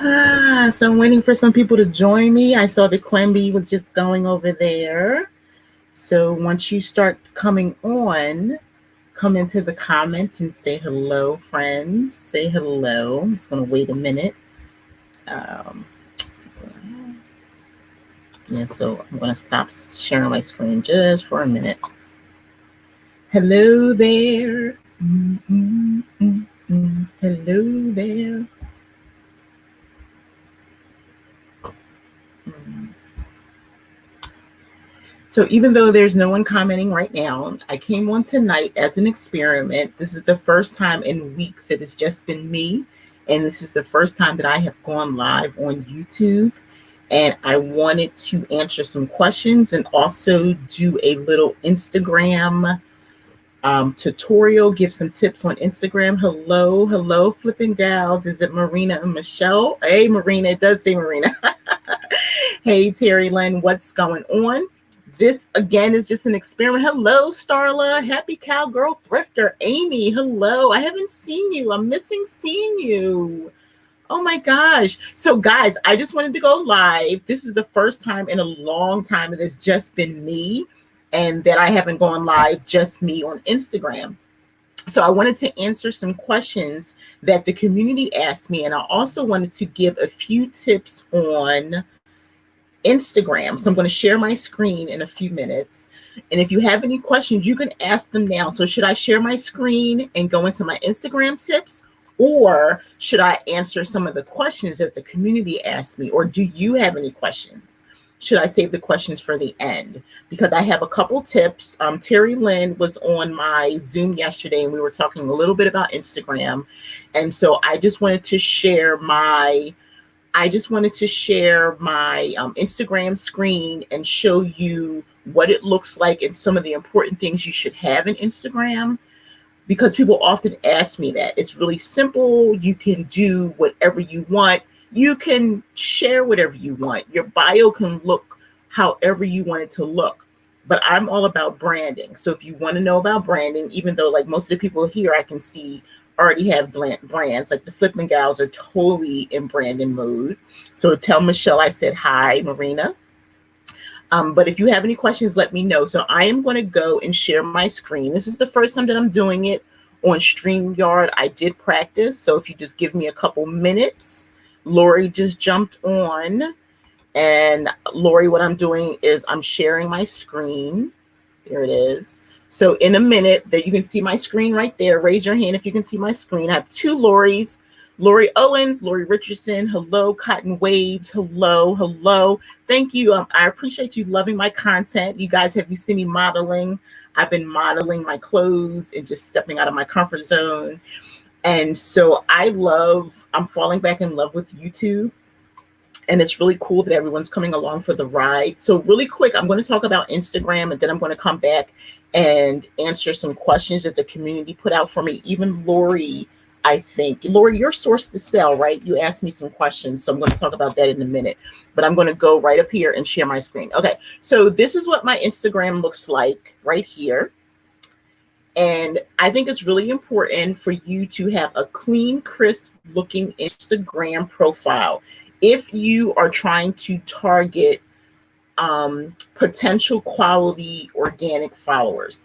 So I'm waiting for some people to join me. I saw that Quimby was just going over there. So once you start coming on, come into the comments and say hello, friends. Say hello. I'm just going to wait a minute. Um, so I'm going to stop sharing my screen just for a minute. Hello there. Hello there. So even though there's no one commenting right now, I came on tonight as an experiment. This is the first time in weeks it has just been me. And this is the first time that I have gone live on YouTube. And I wanted to answer some questions and also do a little Instagram tutorial, give some tips on Instagram. Hello, flipping gals. Is it Marina and Michelle? Hey, Marina. It does say Marina. Hey, Terry Lynn, what's going on? This, again, is just an experiment. Hello, Starla. Happy Cowgirl Thrifter. Amy, hello. I haven't seen you. I'm missing seeing you. Oh, my gosh. So, guys, I just wanted to go live. This is the first time in a long time that it's just been me and that I haven't gone live, just me on Instagram. So I wanted to answer some questions that the community asked me. And I also wanted to give a few tips on Instagram. So I'm going to share my screen in a few minutes. And if you have any questions, you can ask them now. So should I share my screen and go into my Instagram tips? Or should I answer some of the questions that the community asked me? Or do you have any questions? Should I save the questions for the end? Because I have a couple tips. Terry Lynn was on my Zoom yesterday and we were talking a little bit about Instagram. And so I just wanted to share my Instagram screen and show you what it looks like and some of the important things you should have in Instagram, because people often ask me that. It's really simple. You can do whatever you want. You can share whatever you want. Your bio can look however you want it to look. But I'm all about branding. So if you want to know about branding, even though like most of the people here I can see already have brands, like the Flippin' Gals are totally in branding mode. So tell Michelle I said hi, Marina. But if you have any questions, let me know. So I am going to go and share my screen. This is the first time that I'm doing it on StreamYard. I did practice. So if you just give me a couple minutes. Lori just jumped on. And Lori, what I'm doing is I'm sharing my screen. There it is. So in a minute that you can see my screen right there. Raise your hand if you can see my screen. I have two Loris. Lori Owens, Lori Richardson, hello, Cotton Waves, hello. Thank you. I appreciate you loving my content. You guys, have you seen me modeling? I've been modeling my clothes and just stepping out of my comfort zone. And so I'm falling back in love with YouTube. And it's really cool that everyone's coming along for the ride. So really quick, I'm going to talk about Instagram and then I'm going to come back and answer some questions that the community put out for me. Even Lori, I think. Lori, you're Source to Sell, right? You asked me some questions, so I'm going to talk about that in a minute. But I'm going to go right up here and share my screen. Okay, so this is what my Instagram looks like right here. And I think it's really important for you to have a clean, crisp looking Instagram profile. If you are trying to target potential quality organic followers,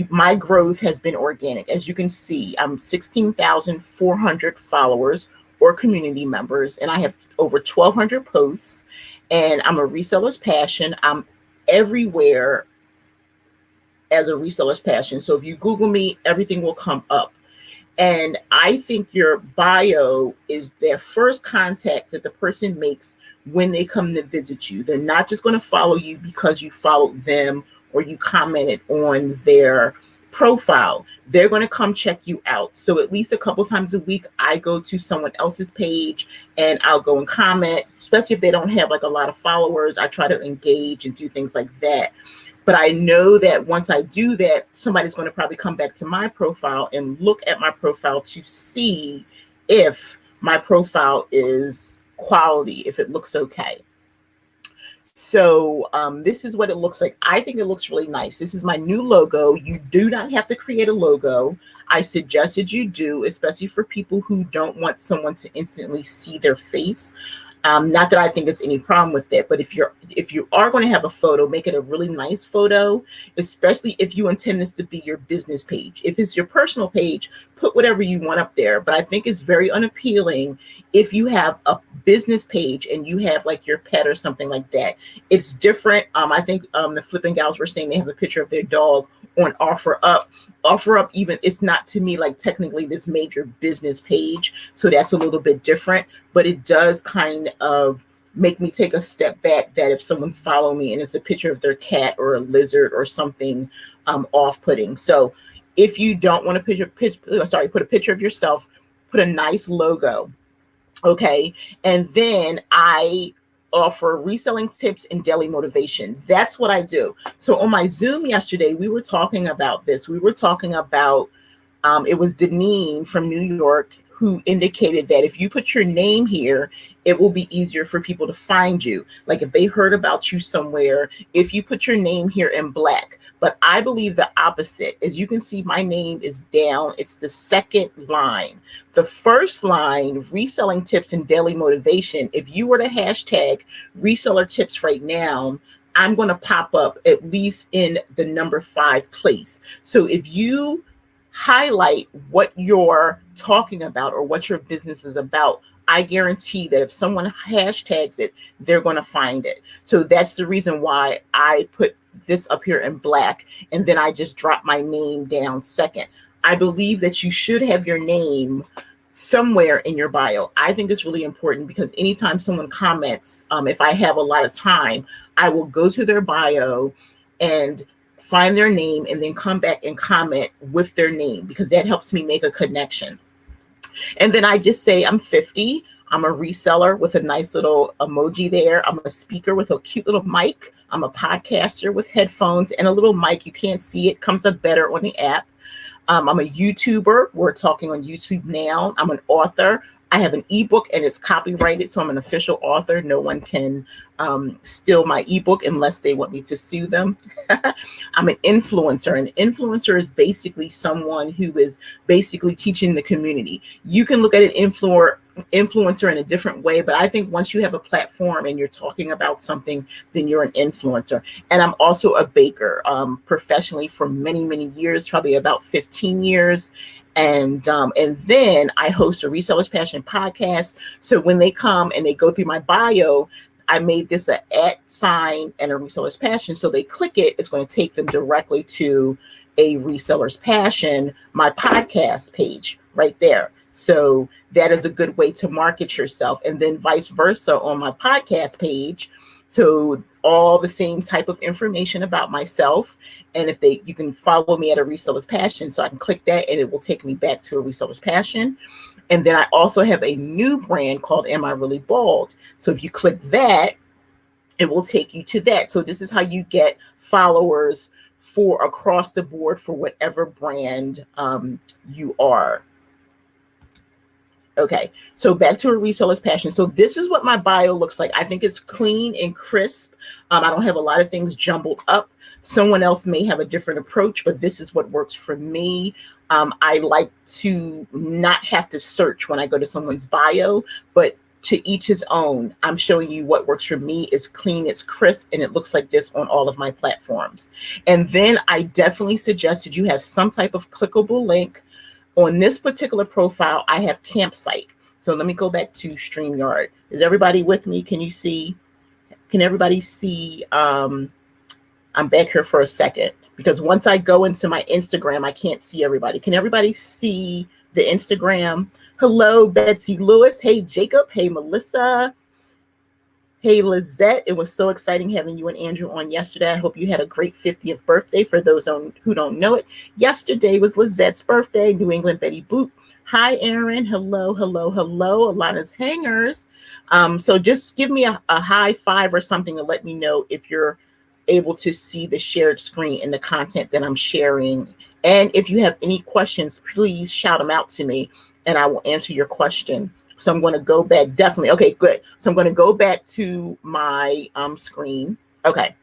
my growth has been organic. As you can see, I'm 16,400 followers or community members, and I have over 1,200 posts, and I'm a reseller's passion. I'm everywhere as a reseller's passion. So if you Google me, everything will come up. And I think your bio is their first contact that the person makes when they come to visit you. They're not just going to follow you because you followed them or you commented on their profile. They're going to come check you out. So at least a couple times a week, I go to someone else's page and I'll go and comment, especially if they don't have like a lot of followers. I try to engage and do things like that. But I know that once I do that, somebody's going to probably come back to my profile and look at my profile to see if my profile is quality, if it looks okay. So this is what it looks like. I think it looks really nice. This is my new logo. You do not have to create a logo. I suggested you do, especially for people who don't want someone to instantly see their face. Not that I think there's any problem with that, but if you are going to have a photo, make it a really nice photo, especially if you intend this to be your business page. If it's your personal page, put whatever you want up there. But I think it's very unappealing if you have a business page and you have like your pet or something like that. It's different. I think the flipping gals were saying they have a picture of their dog on offer up. Even it's not, to me, like technically this major business page, so that's a little bit different, but it does kind of make me take a step back, that if someone's following me and it's a picture of their cat or a lizard or something off-putting. So if you don't want to put a picture of yourself, put a nice logo. Okay. And then I offer reselling tips and daily motivation. That's what I do. So on my Zoom yesterday, we were talking about this. We were talking about, it was Deneen from New York who indicated that if you put your name here, it will be easier for people to find you. Like if they heard about you somewhere, if you put your name here in black. But I believe the opposite. As you can see, my name is down. It's the second line. The first line, reselling tips and daily motivation. If you were to hashtag reseller tips right now, I'm going to pop up at least in the number 5 place. So if you highlight what you're talking about or what your business is about, I guarantee that if someone hashtags it, they're going to find it. So that's the reason why I put this up here in black, and then I just drop my name down second. I believe that you should have your name somewhere in your bio. I think it's really important because anytime someone comments, if I have a lot of time, I will go to their bio and find their name and then come back and comment with their name, because that helps me make a connection. And then I just say I'm 50. I'm a reseller with a nice little emoji there. I'm a speaker with a cute little mic. I'm a podcaster with headphones and a little mic. You can't see it, comes up better on the app. I'm a YouTuber. We're talking on YouTube now. I'm an author. I have an ebook and it's copyrighted, so I'm an official author. No one can steal my ebook unless they want me to sue them. I'm an influencer. An influencer is basically someone who is basically teaching the community. You can look at an influencer in a different way, but I think once you have a platform and you're talking about something, then you're an influencer. And I'm also a baker professionally for many, many years, probably about 15 years. And then I host a Reseller's Passion podcast. So when they come and they go through my bio, I made this an @ and a Reseller's Passion. So they click it, it's going to take them directly to a Reseller's Passion, my podcast page right there. So that is a good way to market yourself. And then vice versa on my podcast page. So all the same type of information about myself. And if you can follow me at a Reseller's Passion, so I can click that and it will take me back to a Reseller's Passion. And then I also have a new brand called Am I Really Bald? So if you click that, it will take you to that. So this is how you get followers for across the board for whatever brand you are. Okay, so back to a Reseller's Passion. So this is what my bio looks like. I think it's clean and crisp. I don't have a lot of things jumbled up. Someone else may have a different approach, but this is what works for me. I like to not have to search when I go to someone's bio, but to each his own. I'm showing you what works for me. It's clean, it's crisp, and it looks like this on all of my platforms. And then I definitely suggested you have some type of clickable link. On this particular profile, I have Campsite. So let me go back to StreamYard. Is everybody with me? Can you see? Can everybody see? I'm back here for a second because once I go into my Instagram, I can't see everybody. Can everybody see the Instagram? Hello, Betsy Lewis. Hey, Jacob. Hey, Melissa. Hey, Lizette. It was so exciting having you and Andrew on yesterday. I hope you had a great 50th birthday. For those who don't know it, yesterday was Lizette's birthday. New England Betty Boop. Hi, Aaron. Hello, hello, hello. Alana's Hangers. So just give me a high five or something to let me know if you're able to see the shared screen and the content that I'm sharing. And if you have any questions, please shout them out to me and I will answer your question So I'm going to go back, definitely. Okay, good. So I'm going to go back to my screen. Okay,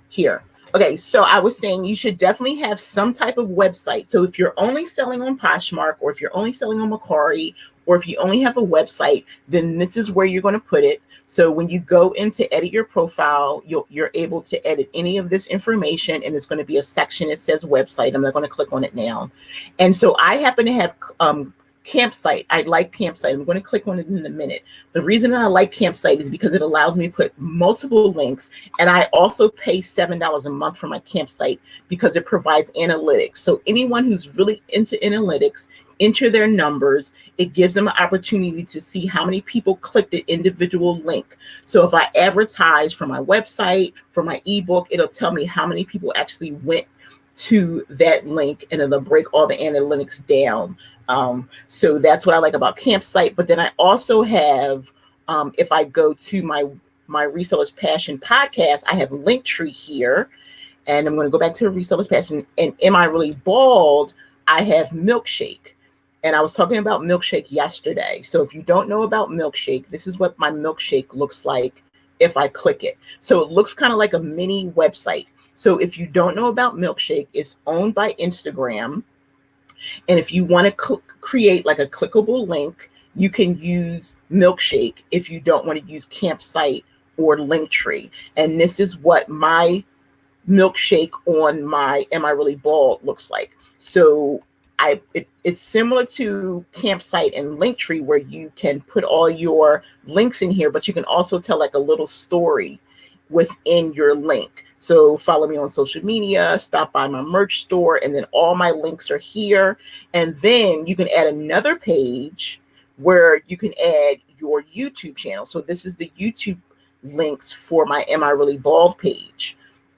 here. Okay, so I was saying you should definitely have some type of website. So if you're only selling on Poshmark, or if you're only selling on Macari, or if you only have a website, then this is where you're going to put it. So when you go in to edit your profile, you're able to edit any of this information, and it's going to be a section that says website. I'm not going to click on it now. And so I happen to have Campsite. I like Campsite. I'm going to click on it in a minute. The reason I like Campsite is because it allows me to put multiple links, and I also pay $7 a month for my Campsite because it provides analytics. So anyone who's really into analytics, enter their numbers. It gives them an opportunity to see how many people clicked the individual link. So if I advertise for my website, for my ebook, it'll tell me how many people actually went to that link, and it'll break all the analytics down. So that's what I like about Campsite. But then I also have, if I go to my Reseller's Passion podcast, I have Linktree here, and I'm going to go back to Reseller's Passion. And Am I Really Bald? I have Milkshake, and I was talking about Milkshake yesterday. So if you don't know about Milkshake, this is what my Milkshake looks like if I click it. So it looks kind of like a mini website. So if you don't know about Milkshake, it's owned by Instagram. And if you want to create like a clickable link, you can use Milkshake if you don't want to use Campsite or Linktree. And this is what my Milkshake on my Am I Really Bald looks like. So it's similar to Campsite and Linktree, where you can put all your links in here, but you can also tell like a little story within your link. So follow me on social media, stop by my merch store, and then all my links are here. And then you can add another page where you can add your YouTube channel. So this is the YouTube links for my Am I Really Bald page.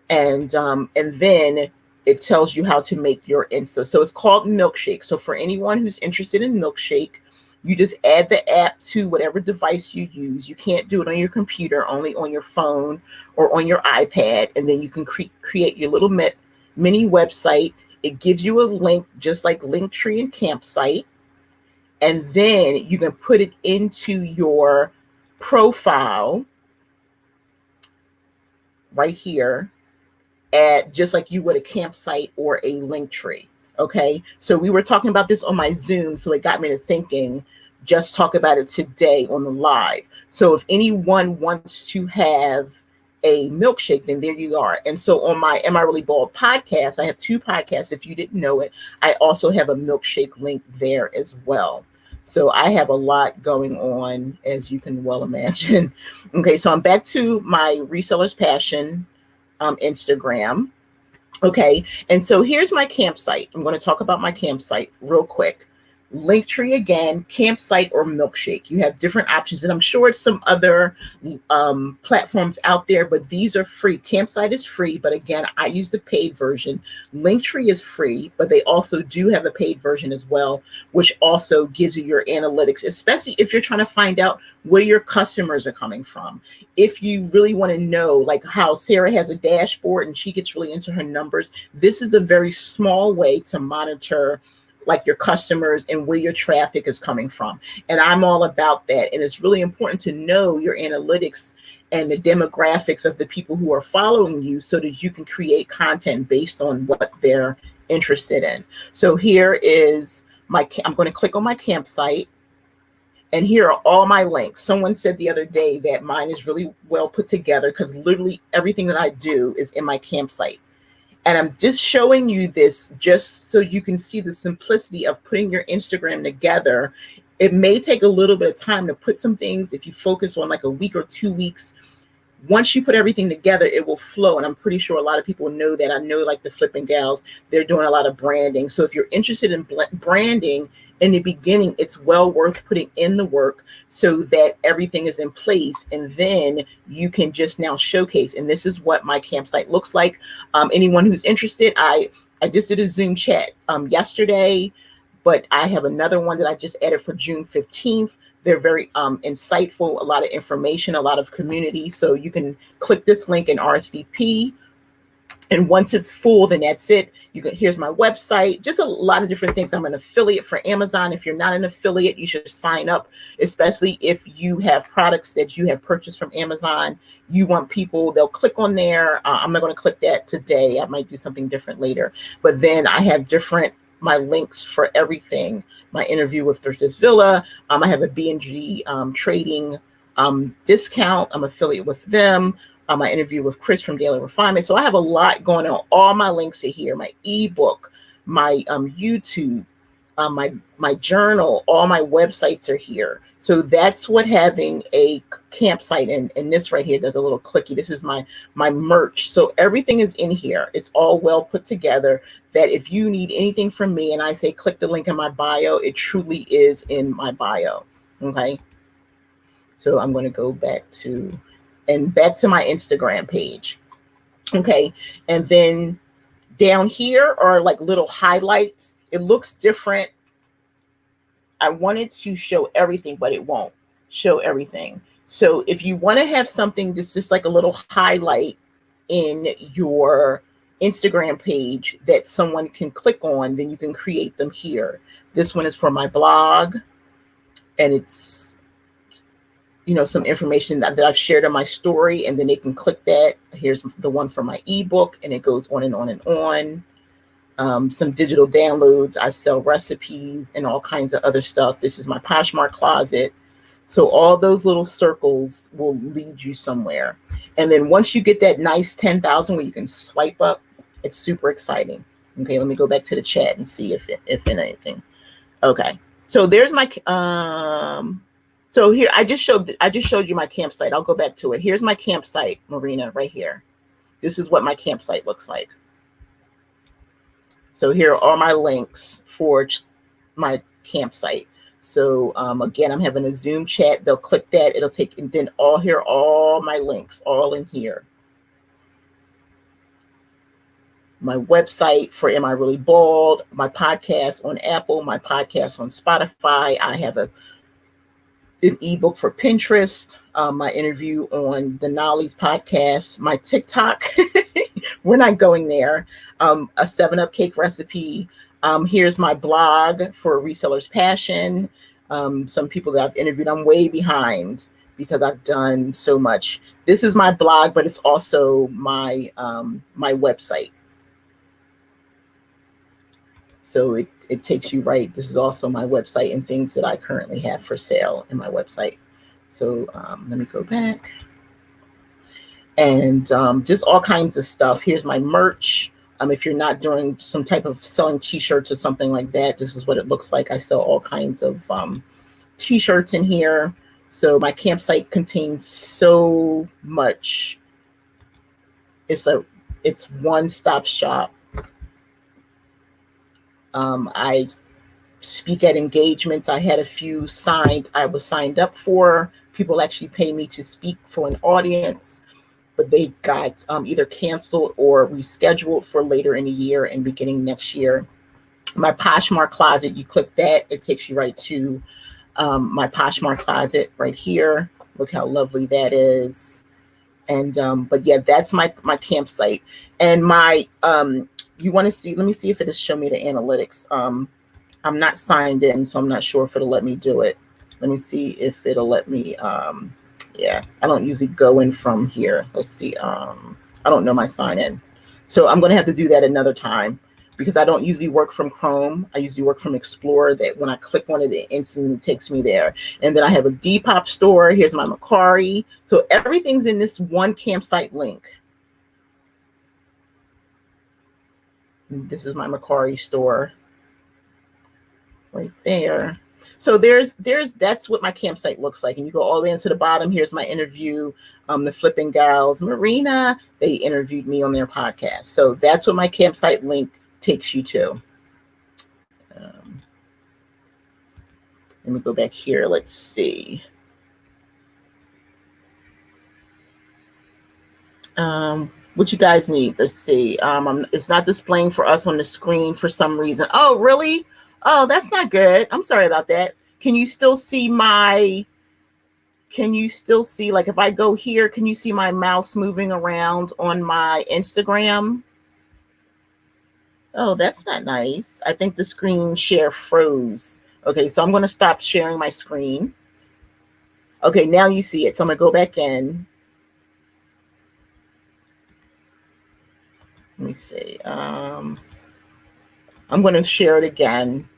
And then it tells you how to make your Insta. So it's called Milkshake. So for anyone who's interested in Milkshake, you just add the app to whatever device you use. You can't do it on your computer, only on your phone or on your iPad. And then you can create your little mini website. It gives you a link just like Linktree and Campsite. And then you can put it into your profile right here, just like you would a Campsite or a Linktree. Okay, so we were talking about this on my Zoom, so it got me to thinking, just talk about it today on the live. So if anyone wants to have a Milkshake, then there you are. And so on my Am I Really Bald podcast, I have 2 podcasts. If you didn't know it, I also have a Milkshake link there as well. So I have a lot going on, as you can well imagine. Okay, so I'm back to my Reseller's Passion Instagram. Okay, and so here's my Campsite. I'm going to talk about my Campsite real quick. Linktree again, Campsite, or Milkshake. You have different options, and I'm sure it's some other platforms out there, but these are free. Campsite is free, but again, I use the paid version. Linktree is free, but they also do have a paid version as well, which also gives you your analytics, especially if you're trying to find out where your customers are coming from. If you really want to know, like how Sarah has a dashboard and she gets really into her numbers, this is a very small way to monitor like your customers and where your traffic is coming from. And I'm all about that. And it's really important to know your analytics and the demographics of the people who are following you so that you can create content based on what they're interested in. So here is I'm going to click on my Campsite. And here are all my links. Someone said the other day that mine is really well put together because literally everything that I do is in my Campsite. And I'm just showing you this just so you can see the simplicity of putting your Instagram together. It may take a little bit of time to put some things. If you focus on like a week or 2 weeks, once you put everything together, it will flow. And I'm pretty sure a lot of people know that. I know like the Flippin' Gals, they're doing a lot of branding. So if you're interested in branding in the beginning, it's well worth putting in the work so that everything is in place. And then you can just now showcase. And this is what my Campsite looks like. Anyone who's interested, I just did a Zoom chat yesterday, but I have another one that I just added for June 15th. They're very insightful, a lot of information, a lot of community. So you can click this link and RSVP. And once it's full, then that's it. Here's my website, just a lot of different things. I'm an affiliate for Amazon. If you're not an affiliate, you should sign up, especially if you have products that you have purchased from Amazon. You want people, they'll click on there. I'm not going to click that today. I might do something different later. But then I have my links for everything. My interview with Thursday Villa. I have a B&G trading discount. I'm affiliate with them. My interview with Chris from Daily Refinement. So I have a lot going on. All my links are here. My ebook, my YouTube, my journal, all my websites are here. So that's what having a campsite, and this right here does a little clicky. This is my merch. So everything is in here. It's all well put together, that if you need anything from me and I say click the link in my bio, it truly is in my bio. Okay. So I'm going to go back to my Instagram page. Okay. And then down here are like little highlights. It looks different. I wanted to show everything, but it won't show everything. So if you want to have something that's just like a little highlight in your Instagram page that someone can click on, then you can create them here. This one is for my blog, and it's, some information that I've shared in my story, and then they can click that. Here's the one for my ebook, and it goes on and on and on. Some digital downloads. I sell recipes and all kinds of other stuff. This is my Poshmark closet. So all those little circles will lead you somewhere. And then once you get that nice 10,000 where you can swipe up, it's super exciting. Okay, let me go back to the chat and see if anything. Okay, so there's my so here, I just showed you my campsite. I'll go back to it. Here's my campsite, Marina, right here. This is what my campsite looks like. So here are all my links for my campsite. So again, I'm having a Zoom chat. They'll click that. It'll take, and then all my links, all in here. My website for Am I Really Bald? My podcast on Apple, my podcast on Spotify. I have an ebook for Pinterest, my interview on Denali's podcast, my TikTok. We're not going there. A 7-Up cake recipe. Here's my blog for Reseller's Passion. Some people that I've interviewed, I'm way behind because I've done so much. This is my blog, but it's also my my website. So it takes you right. This is also my website and things that I currently have for sale in my website. So let me go back. And just all kinds of stuff. Here's my merch. If you're not doing some type of selling t-shirts or something like that, this is what it looks like. I sell all kinds of t-shirts in here. So my campsite contains so much. It's one-stop shop. I speak at engagements. I had a few I was signed up for. People actually pay me to speak for an audience, but they got either canceled or rescheduled for later in the year and beginning next year. My Poshmark closet, you click that, it takes you right to my Poshmark closet right here. Look how lovely that is. And but yeah, that's my campsite. And my you want to see, let me see if it'll show me the analytics. I'm not signed in, so I'm not sure if it'll let me do it. Let me see if it'll let me yeah, I don't usually go in from here. Let's see. I don't know my sign in. So I'm going to have to do that another time because I don't usually work from Chrome. I usually work from Explorer, that when I click on it, it instantly takes me there. And then I have a Depop store. Here's my Macari. So everything's in this one campsite link. This is my Macari store right there. So that's what my campsite looks like. And you go all the way into the bottom. Here's my interview. The Flipping Gals, Marina, they interviewed me on their podcast. So that's what my campsite link takes you to. Let me go back here. Let's see. What you guys need? Let's see. It's not displaying for us on the screen for some reason. Oh, really? Oh, that's not good. I'm sorry about that. Can you still see like if I go here, can you see my mouse moving around on my Instagram? Oh, that's not nice. I think the screen share froze. Okay, so I'm going to stop sharing my screen. Okay, now you see it. So I'm going to go back in. Let me see. I'm going to share it again.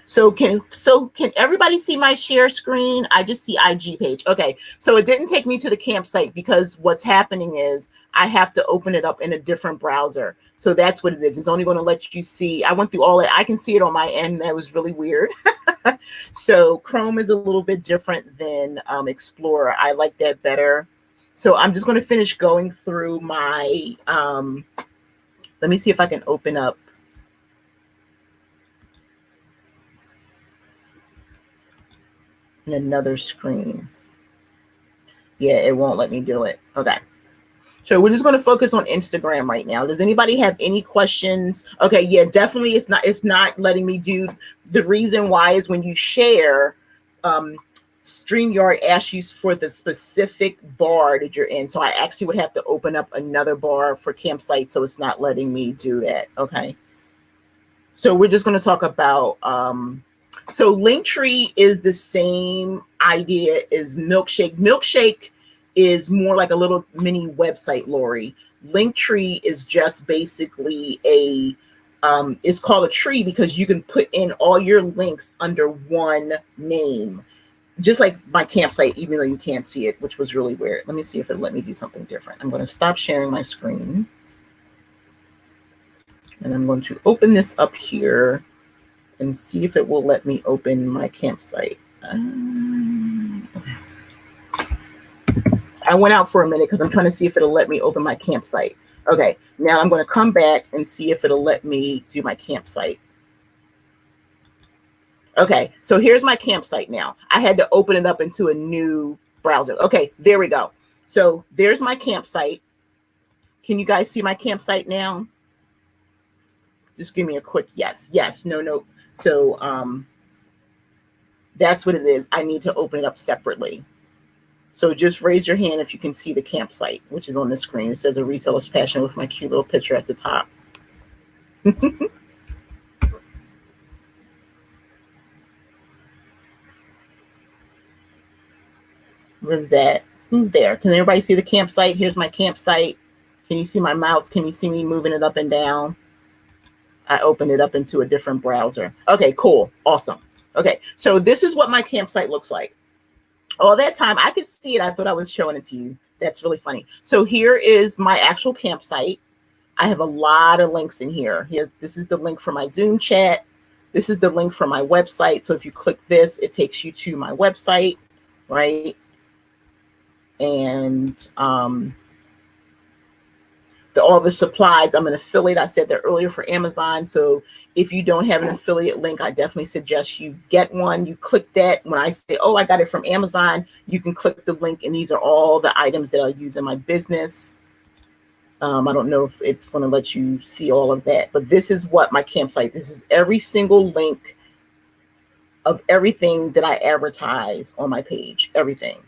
So can everybody see my share screen? I just see IG page. Okay, so it didn't take me to the campsite because what's happening is I have to open it up in a different browser. So that's what it is. It's only going to let you see. I went through all that. I can see it on my end. That was really weird. So Chrome is a little bit different than Explorer. I like that better. So I'm just going to finish going through my, let me see if I can open up in another screen. Yeah, it won't let me do it. Okay. So we're just going to focus on Instagram right now. Does anybody have any questions? Okay, yeah, definitely it's not letting me do. The reason why is when you share, StreamYard asks you for the specific bar that you're in. So I actually would have to open up another bar for Campsite, so it's not letting me do that. Okay. So we're just going to talk about so Linktree is the same idea as Milkshake. Milkshake is more like a little mini website, Lori. Linktree is just basically a it's called a tree because you can put in all your links under one name. Just like my campsite, even though you can't see it, which was really weird. Let me see if it'll let me do something different. I'm going to stop sharing my screen. And I'm going to open this up here and see if it will let me open my campsite. I went out for a minute because I'm trying to see if it'll let me open my campsite. Okay, now I'm going to come back and see if it'll let me do my campsite. Okay, so here's my campsite now. I had to open it up into a new browser. Okay, there we go. So there's my campsite. Can you guys see my campsite now? Just give me a quick yes, yes, no, no. So that's what it is. I need to open it up separately. So just raise your hand if you can see the campsite, which is on the screen. It says a reseller's passion with my cute little picture at the top. Rosette, who's there? Can everybody see the campsite? Here's my campsite. Can you see my mouse? Can you see me moving it up and down? I opened it up into a different browser. Okay, cool. Awesome. Okay, so this is what my campsite looks like. All that time, I could see it. I thought I was showing it to you. That's really funny. So here is my actual campsite. I have a lot of links in here. This is the link for my Zoom chat. This is the link for my website. So if you click this, it takes you to my website, right? And all the supplies. I'm an affiliate. I said that earlier for Amazon. So if you don't have an affiliate link, I definitely suggest you get one. You click that. When I say, oh, I got it from Amazon, you can click the link. And these are all the items that I use in my business. I don't know if it's going to let you see all of that, but this is what my campsite, this is every single link of everything that I advertise on my page, everything.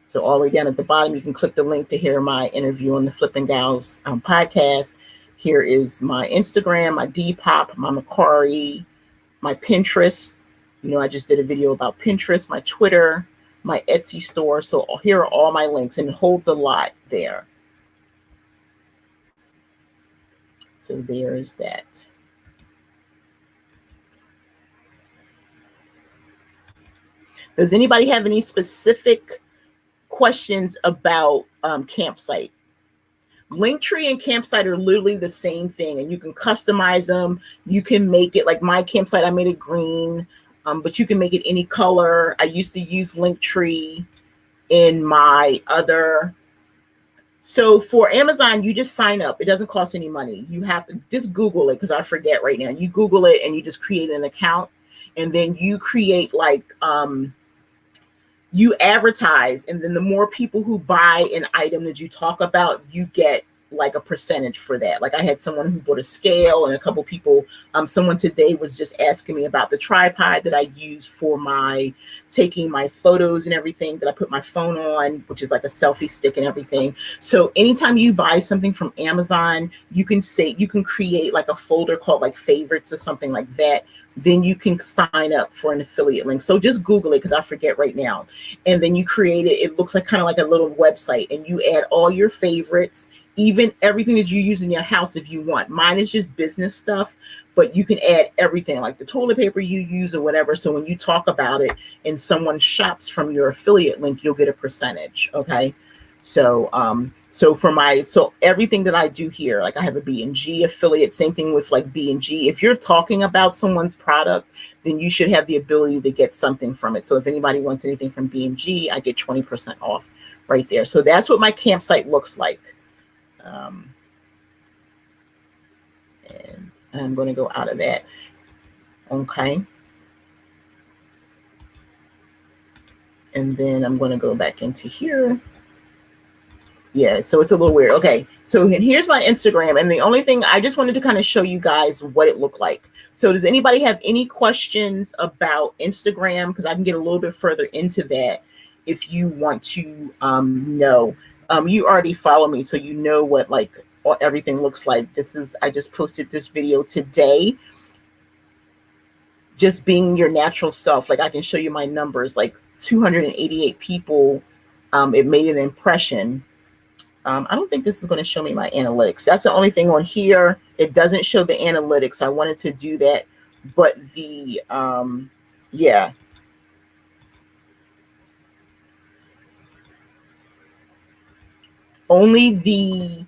So all the way down at the bottom, you can click the link to hear my interview on the Flipping Gals podcast. Here is my Instagram, my Depop, my Macari, my Pinterest. You know, I just did a video about Pinterest, my Twitter, my Etsy store. So here are all my links, and it holds a lot there. So there's that. Does anybody have any specific questions about campsite? Linktree and campsite are literally the same thing, and you can customize them. You can make it like my campsite. I made it green, but you can make it any color. I used to use Linktree in my other. So for Amazon, you just sign up. It doesn't cost any money. You have to just Google it because I forget right now. You Google it and you just create an account, and then you create like you advertise, and then the more people who buy an item that you talk about, you get like a percentage for that. Like I had someone who bought a scale, and a couple people, someone today was just asking me about the tripod that I use for my taking my photos and everything, that I put my phone on, which is like a selfie stick and everything. So anytime you buy something from Amazon, you can create like a folder called like favorites or something like that. Then you can sign up for an affiliate link. So just Google it, because I forget right now. And then you create it. It looks like kind of like a little website, and you add all your favorites, even everything that you use in your house if you want. Mine is just business stuff, but you can add everything like the toilet paper you use or whatever. So when you talk about it and someone shops from your affiliate link, you'll get a percentage. Okay. So, so everything that I do here, like I have a B&G affiliate, same thing with like B&G. If you're talking about someone's product, then you should have the ability to get something from it. So if anybody wants anything from B&G, I get 20% off right there. So that's what my campsite looks like. And I'm going to go out of that. Okay. And then I'm going to go back into here. Yeah, so it's a little weird. Okay, so here's my Instagram, and the only thing I just wanted to kind of show you guys what it looked like. So does anybody have any questions about Instagram? Because I can get a little bit further into that if you want to know. You already follow me, so you know what like everything looks like. I just posted this video today. Just being your natural self. Like I can show you my numbers, like 288 people. It made an impression. I don't think this is going to show me my analytics. That's the only thing on here. It doesn't show the analytics. I wanted to do that, but the, yeah. Only the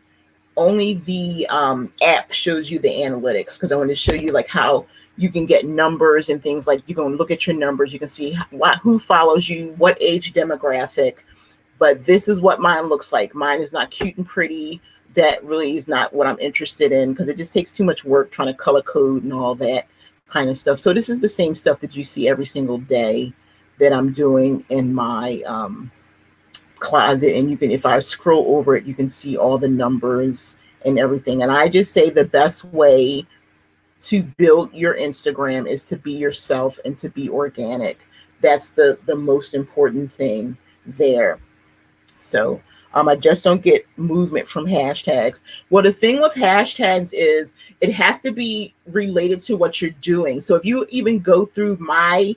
app shows you the analytics, because I want to show you like how you can get numbers and things. Like you can look at your numbers. You can see who follows you, what age demographic. But this is what mine looks like. Mine is not cute and pretty. That really is not what I'm interested in, because it just takes too much work trying to color code and all that kind of stuff. So this is the same stuff that you see every single day that I'm doing in my closet. And you can, if I scroll over it, you can see all the numbers and everything. And I just say the best way to build your Instagram is to be yourself and to be organic. That's the most important thing there. So I just don't get movement from hashtags. Well, the thing with hashtags is it has to be related to what you're doing. So if you even go through my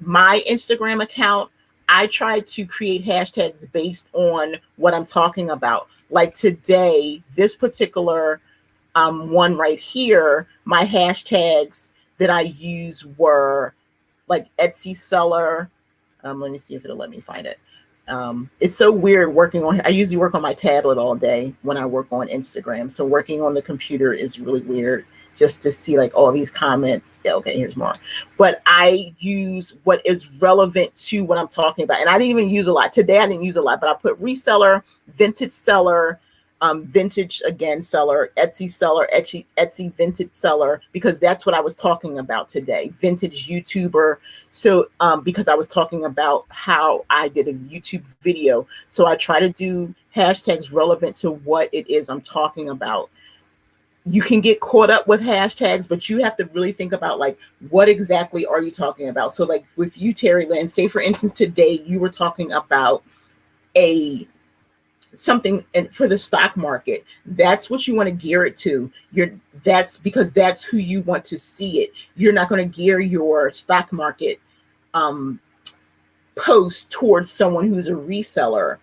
Instagram account, I try to create hashtags based on what I'm talking about. Like today, this particular one right here, my hashtags that I use were like Etsy seller. Let me see if it'll let me find it. It's so weird working on, I usually work on my tablet all day when I work on Instagram. So working on the computer is really weird, just to see like all these comments. Yeah, okay, here's more. But I use what is relevant to what I'm talking about. And I didn't even use a lot. Today I didn't use a lot, but I put reseller, vintage seller, vintage again seller, Etsy vintage seller, because that's what I was talking about today. Vintage YouTuber. So because I was talking about how I did a YouTube video. So I try to do hashtags relevant to what it is I'm talking about. You can get caught up with hashtags, but you have to really think about like, what exactly are you talking about? So like with you, Terry Lynn, say for instance, today you were talking about something for the stock market. That's what you want to gear it to. That's because that's who you want to see it. You're not going to gear your stock market post towards someone who's a reseller,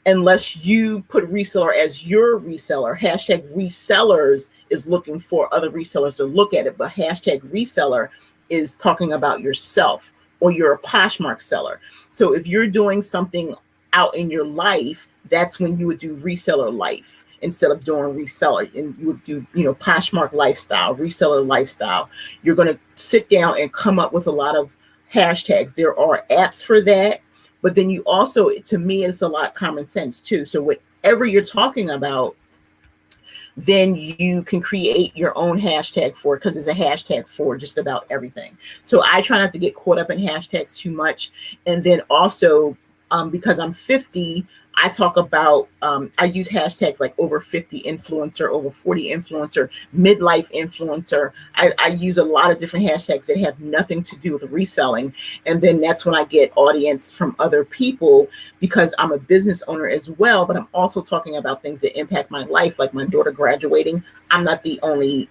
unless you put reseller as your reseller. Hashtag resellers is looking for other resellers to look at it, but hashtag reseller is talking about yourself, or you're a Poshmark seller. So if you're doing something out in your life, that's when you would do reseller life instead of doing reseller. And you would do, Poshmark lifestyle, reseller lifestyle. You're going to sit down and come up with a lot of hashtags. There are apps for that, but then you also, to me, it's a lot common sense too. So whatever you're talking about, then you can create your own hashtag for it, because there's a hashtag for just about everything. So I try not to get caught up in hashtags too much. And then also, because I'm 50, I talk about, I use hashtags like over 50 influencer, over 40 influencer, midlife influencer. I use a lot of different hashtags that have nothing to do with reselling. And then that's when I get audience from other people, because I'm a business owner as well, but I'm also talking about things that impact my life, like my daughter graduating. I'm not the only,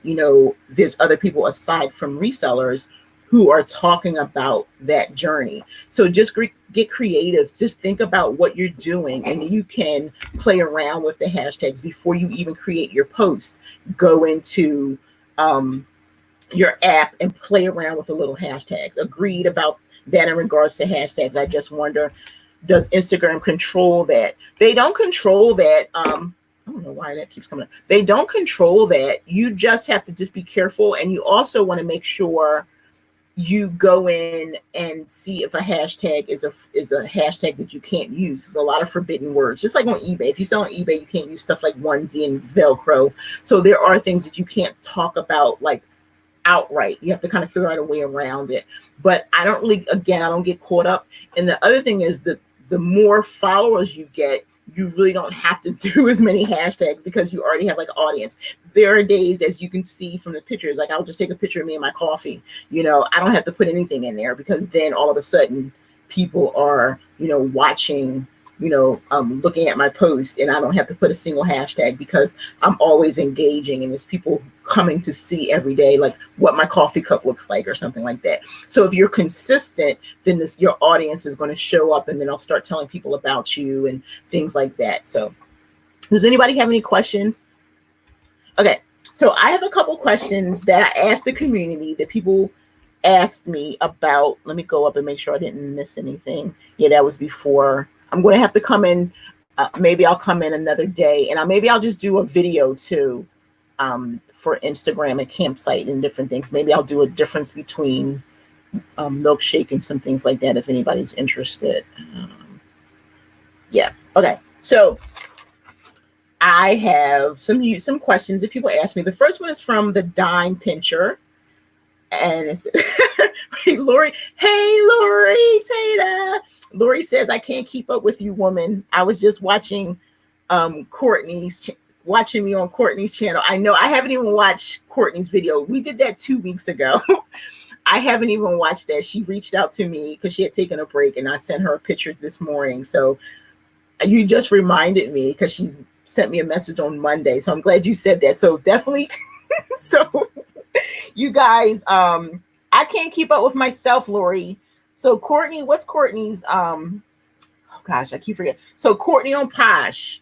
there's other people aside from resellers who are talking about that journey. So just get creative. Just think about what you're doing, and you can play around with the hashtags before you even create your post. Go into your app and play around with the little hashtags. Agreed about that in regards to hashtags. I just wonder, does Instagram control that? They don't control that. I don't know why that keeps coming up. They don't control that. You just have to just be careful. And you also want to make sure you go in and see if a hashtag is a hashtag that you can't use. There's a lot of forbidden words, just like on eBay. If you sell on eBay, you can't use stuff like onesie and Velcro. So there are things that you can't talk about like outright. You have to kind of figure out a way around it. But I don't get caught up. And the other thing is that the more followers you get, you really don't have to do as many hashtags, because you already have like audience. There are days, as you can see from the pictures, like I'll just take a picture of me and my coffee. I don't have to put anything in there, because then all of a sudden people are, watching, looking at my post, and I don't have to put a single hashtag, because I'm always engaging, and there's people coming to see every day, like what my coffee cup looks like or something like that. So if you're consistent, then your audience is going to show up, and then I'll start telling people about you and things like that. So does anybody have any questions? Okay. So I have a couple questions that I asked the community that people asked me about. Let me go up and make sure I didn't miss anything. Yeah, that was before. I'm going to have to come in. Maybe I'll come in another day, and maybe I'll just do a video too for Instagram and Campsite and different things. Maybe I'll do a difference between milkshake and some things like that if anybody's interested. Yeah. Okay. So I have some questions that people ask me. The first one is from the Dime Pincher. And it's Lori. Hey, Lori, Tata. Lori says, I can't keep up with you, woman. I was just watching watching me on Courtney's channel. I know I haven't even watched Courtney's video. We did that 2 weeks ago. I haven't even watched that. She reached out to me because she had taken a break, and I sent her a picture this morning. So you just reminded me, because she sent me a message on Monday. So I'm glad you said that. So definitely. So you guys, I can't keep up with myself, Lori. So Courtney, what's Courtney's, oh gosh, I keep forgetting. So Courtney on Posh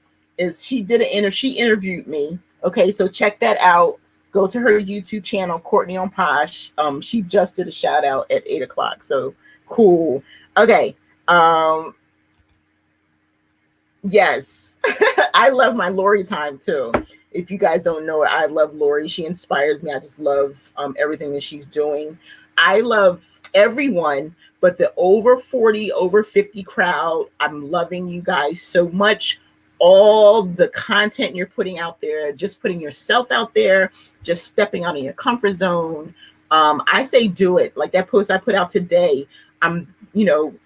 she interviewed me. Okay. So check that out. Go to her YouTube channel, Courtney on Posh. She just did a shout out at 8:00. So cool. Okay. Yes. I love my Lori time too. If you guys don't know it, I love Lori. She inspires me. I just love everything that she's doing. I love everyone, but the over 40, over 50 crowd, I'm loving you guys so much. All the content you're putting out there, just putting yourself out there, just stepping out of your comfort zone. I say do it. Like that post I put out today, I'm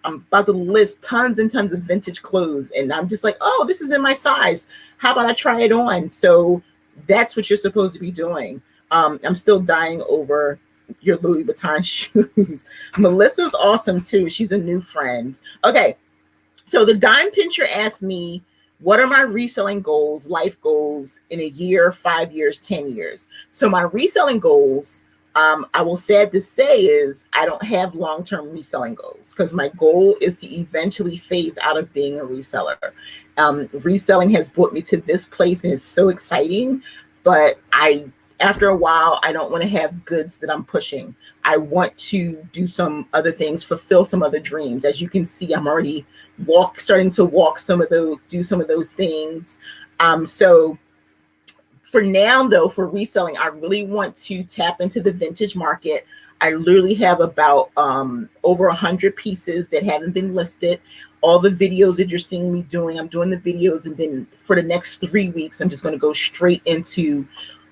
about to list tons and tons of vintage clothes, and I'm just like, oh, this is in my size. How about I try it on? So that's what you're supposed to be doing. I'm still dying over your Louis Vuitton shoes. Melissa's awesome too. She's a new friend. Okay. So the Dime Pincher asked me, what are my reselling goals, life goals in a year, 5 years, 10 years? So my reselling goals, I will sad to say, is I don't have long-term reselling goals, because my goal is to eventually phase out of being a reseller. Reselling has brought me to this place, and it's so exciting, but after a while, I don't want to have goods that I'm pushing. I want to do some other things, fulfill some other dreams. As you can see, I'm already starting to walk some of those, do some of those things. So for now, though, for reselling, I really want to tap into the vintage market. I literally have about over 100 pieces that haven't been listed. All the videos that you're seeing me doing, I'm doing the videos, and then for the next 3 weeks, I'm just going to go straight into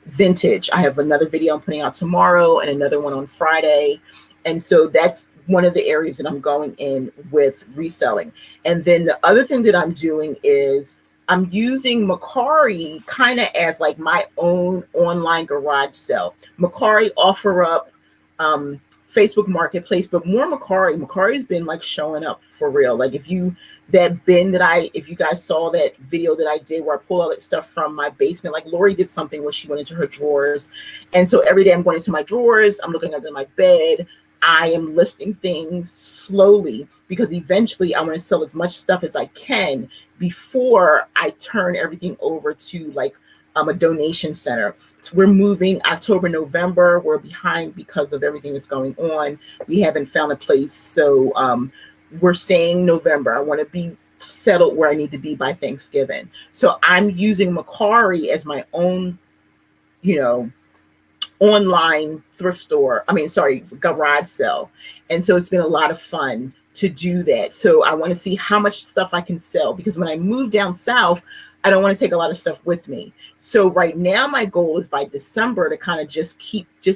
vintage. I have another video I'm putting out tomorrow and another one on Friday. And so that's one of the areas that I'm going in with reselling. And then the other thing that I'm doing is I'm using Macari kind of as like my own online garage sale. Macari offer up Facebook Marketplace, but more Macari's been like showing up for real. Like if you guys saw that video that I did where I pulled all that stuff from my basement, like Lori did something where she went into her drawers. And so every day I'm going into my drawers, I'm looking under my bed, I am listing things slowly because eventually I want to sell as much stuff as I can before I turn everything over to like a donation center. We're moving October, November. We're behind because of everything that's going on. We haven't found a place. So we're saying November. I want to be settled where I need to be by Thanksgiving. So I'm using Macari as my own, online garage sale. And so it's been a lot of fun to do that. So I want to see how much stuff I can sell, because when I move down south, I don't want to take a lot of stuff with me. So right now my goal is by December to kind of just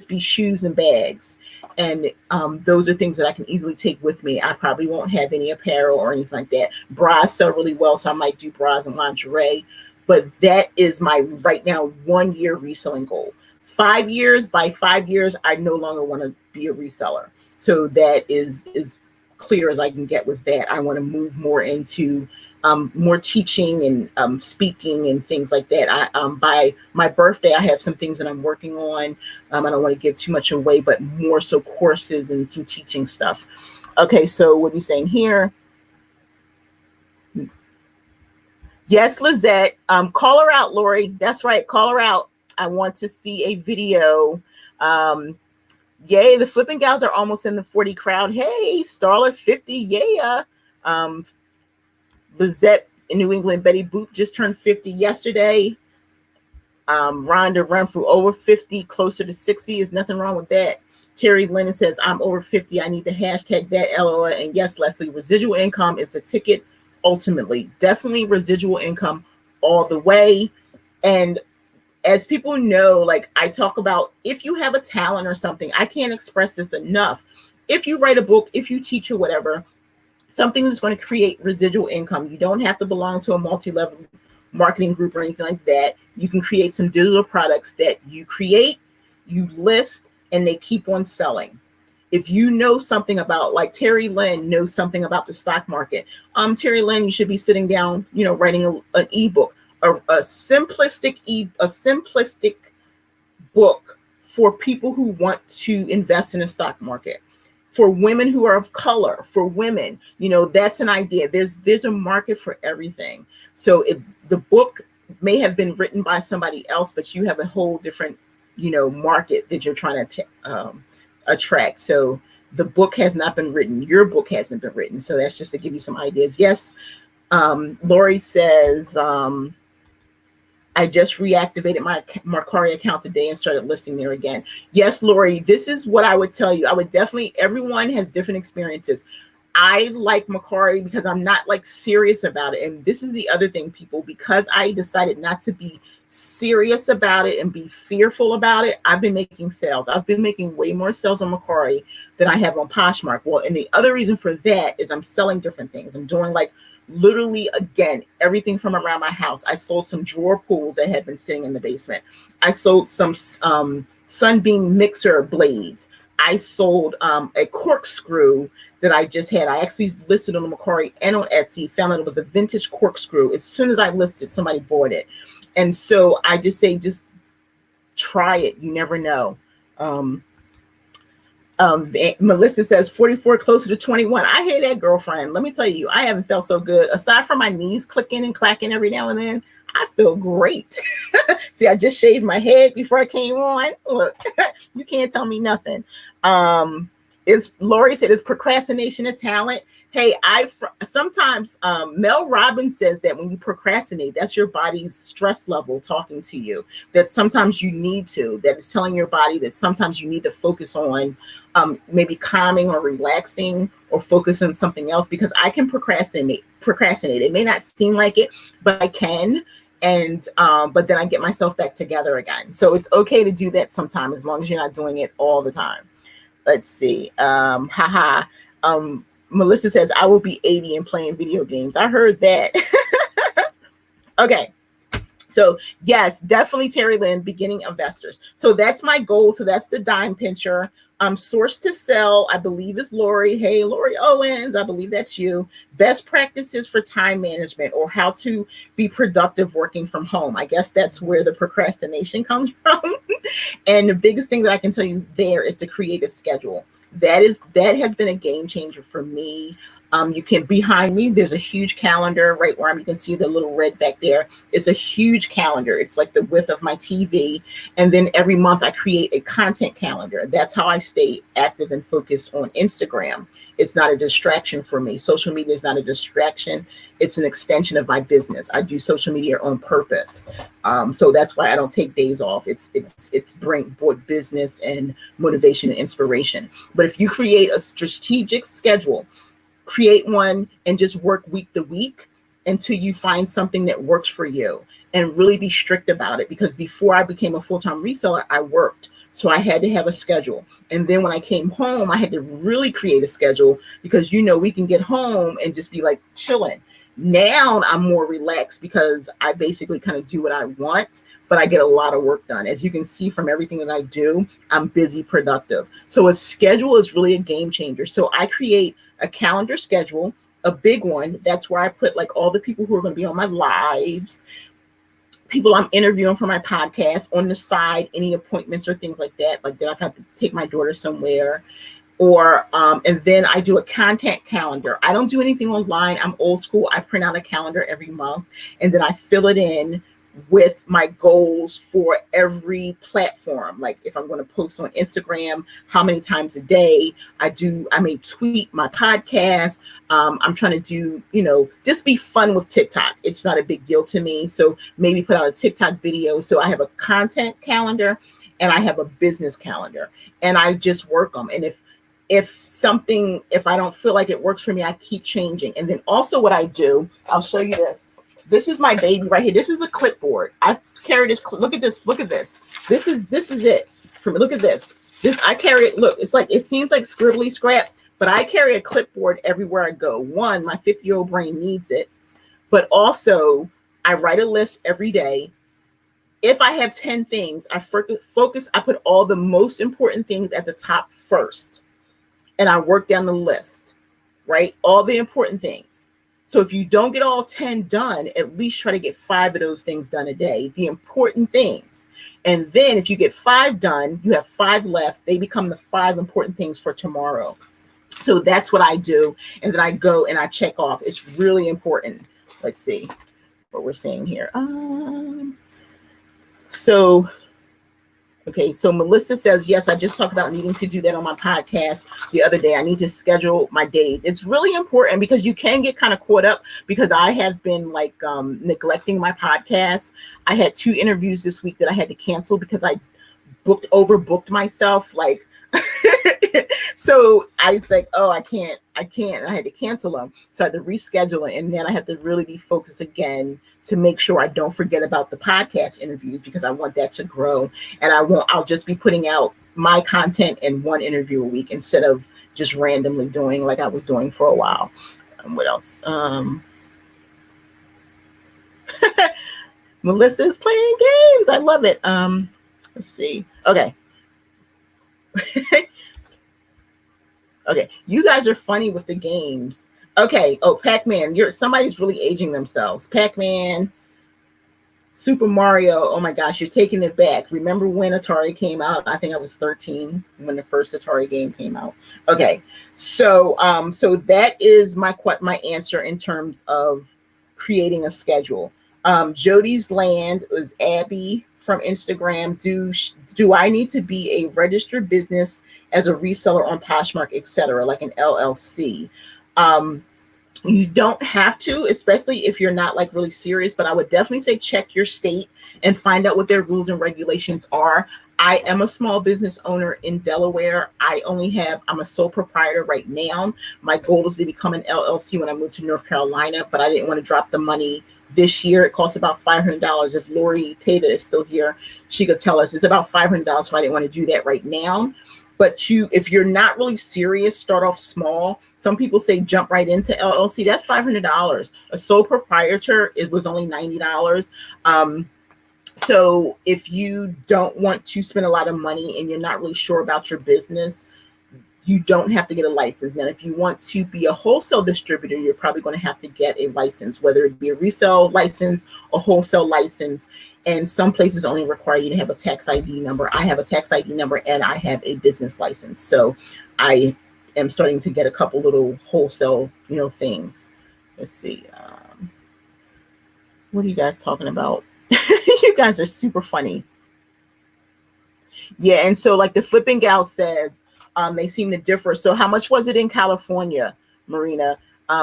be shoes and bags. And those are things that I can easily take with me. I probably won't have any apparel or anything like that. Bras sell really well, so I might do bras and lingerie. But that is my right now 1 year reselling goal. 5 years, by 5 years, I no longer want to be a reseller. So that is clear as I can get with that. I want to move more into more teaching and speaking and things like that. By my birthday, I have some things that I'm working on. I don't want to give too much away, but more so courses and some teaching stuff. Okay, so what are you saying here? Yes, Lizette. Call her out, Lori. That's right. Call her out. I want to see a video. Yay, the flipping gals are almost in the 40 crowd. Hey, Starlet 50, yeah. Lizette in New England, Betty Boop just turned 50 yesterday. Rhonda Renfrew over 50, closer to 60. Is nothing wrong with that. Terry Lennon says, I'm over 50. I need to hashtag that, LOL. And yes, Leslie, residual income is the ticket ultimately. Definitely residual income all the way. And as people know, like I talk about, if you have a talent or something, I can't express this enough. If you write a book, if you teach or whatever, something that's going to create residual income. You don't have to belong to a multi-level marketing group or anything like that. You can create some digital products that you create, you list, and they keep on selling. If you know something about, like Terry Lynn knows something about the stock market, Terry Lynn, you should be sitting down, writing an ebook, a simplistic book for people who want to invest in a stock market. For women who are of color, for women, that's an idea. There's a market for everything. So if the book may have been written by somebody else, but you have a whole different, market that you're trying to attract. So the book has not been written. Your book hasn't been written. So that's just to give you some ideas. Yes. Lori says, I just reactivated my Macari account today and started listing there again. Yes, Lori, this is what I would tell you. I would definitely, everyone has different experiences. I like Macari because I'm not like serious about it. And this is the other thing, people, because I decided not to be serious about it and be fearful about it, I've been making sales. I've been making way more sales on Macari than I have on Poshmark. Well, and the other reason for that is I'm selling different things. I'm doing like literally, again, everything from around my house. I sold some drawer pools that had been sitting in the basement. I sold some Sunbeam mixer blades. I sold a corkscrew that I just had. I actually listed on Macari and on Etsy, found out it was a vintage corkscrew. As soon as I listed, somebody bought it. And so I just say, just try it. You never know. Melissa says 44 closer to 21. I hear that, girlfriend. Let me tell you, I haven't felt so good. Aside from my knees clicking and clacking every now and then, I feel great. See, I just shaved my head before I came on. Look, you can't tell me nothing. Lori said, is procrastination a talent? Hey, sometimes Mel Robbins says that when you procrastinate, that's your body's stress level talking to you. That sometimes you need to. That is telling your body that sometimes you need to focus on maybe calming or relaxing or focus on something else. Because I can procrastinate. It may not seem like it, but I can. And but then I get myself back together again. So it's okay to do that sometimes, as long as you're not doing it all the time. Let's see. Haha. Melissa says, I will be 80 and playing video games. I heard that. Okay. So yes, definitely Terry Lynn, beginning investors. So that's my goal. So that's the dime pincher. Source to sell, I believe is Lori. Hey, Lori Owens, I believe that's you. Best practices for time management, or how to be productive working from home. I guess that's where the procrastination comes from. And the biggest thing that I can tell you there is to create a schedule. That has been a game changer for me. You can, behind me, there's a huge calendar right where you can see the little red back there. It's a huge calendar. It's like the width of my TV. And then every month I create a content calendar. That's how I stay active and focused on Instagram. It's not a distraction for me. Social media is not a distraction. It's an extension of my business. I do social media on purpose. So that's why I don't take days off. It's bring both business and motivation and inspiration. But if you create a strategic schedule, create one and just work week to week until you find something that works for you, and really be strict about it. Because before I became a full-time reseller, I worked. So I had to have a schedule. And then when I came home, I had to really create a schedule, because, we can get home and just be like chilling. Now I'm more relaxed because I basically kind of do what I want, but I get a lot of work done. As you can see from everything that I do, I'm busy, productive. So a schedule is really a game changer. So I create a calendar schedule, a big one. That's where I put like all the people who are going to be on my lives, people I'm interviewing for my podcast, on the side, any appointments or things like that I've had to take my daughter somewhere. Or and then I do a content calendar. I don't do anything online. I'm old school. I print out a calendar every month, and then I fill it in with my goals for every platform. Like if I'm going to post on Instagram, how many times a day I may tweet my podcast. I'm trying to do, just be fun with TikTok. It's not a big deal to me. So maybe put out a TikTok video. So I have a content calendar and I have a business calendar, and I just work them. And if I don't feel like it works for me, I keep changing. And then also what I do, I'll show you this. This is my baby right here. This is a clipboard. I carry this. Look at this. Look at this. This is it for me. Look at this. I carry it. Look, it seems like scribbly scrap, but I carry a clipboard everywhere I go. One, my 50-year-old brain needs it, but also I write a list every day. If I have 10 things, I focus. I put all the most important things at the top first, and I work down the list, right? All the important things. So if you don't get all 10 done, at least try to get 5 of those things done a day, the important things. And then if you get 5 done, you have 5 left. They become the 5 important things for tomorrow. So that's what I do. And then I go and I check off. It's really important. Let's see what we're seeing here. Okay, so Melissa says, yes, I just talked about needing to do that on my podcast the other day. I need to schedule my days. It's really important because you can get kind of caught up, because I have been neglecting my podcast. I had 2 interviews this week that I had to cancel because I overbooked myself. So I was like, oh, I can't. And I had to cancel them. So I had to reschedule it. And then I had to really be focused again to make sure I don't forget about the podcast interviews, because I want that to grow. And I'll just be putting out my content in 1 interview a week instead of just randomly doing like I was doing for a while. What else? Melissa's playing games. I love it. Let's see. Okay. Okay, you guys are funny with the games. Okay, Pac-Man, somebody's really aging themselves. Pac-Man, Super Mario, oh my gosh, you're taking it back. Remember when Atari came out? I think I was 13 when the first Atari game came out. Okay, so that is my answer in terms of creating a schedule. Jody's Land is Abby from Instagram. Do I need to be a registered business as a reseller on Poshmark, etc., like an LLC? You don't have to, especially if you're not really serious, but I would definitely say check your state and find out what their rules and regulations are. I am a small business owner in Delaware. I'm a sole proprietor right now. My goal is to become an LLC when I move to North Carolina, but I didn't want to drop the money this year. It costs about $500. If Lori Tata is still here, she could tell us it's about $500. So I didn't want to do that right now. But if you're not really serious, start off small. Some people say jump right into LLC. That's $500. A sole proprietor, it was only $90. So if you don't want to spend a lot of money and you're not really sure about your business, you don't have to get a license. Now, if you want to be a wholesale distributor, you're probably going to have to get a license, whether it be a resale license or wholesale license. And some places only require you to have a tax ID number. I have a tax ID number and I have a business license. So I am starting to get a couple little wholesale, things. Let's see. What are you guys talking about? You guys are super funny. Yeah, and so like the flipping gal says, they seem to differ. So how much was it in California, Marina?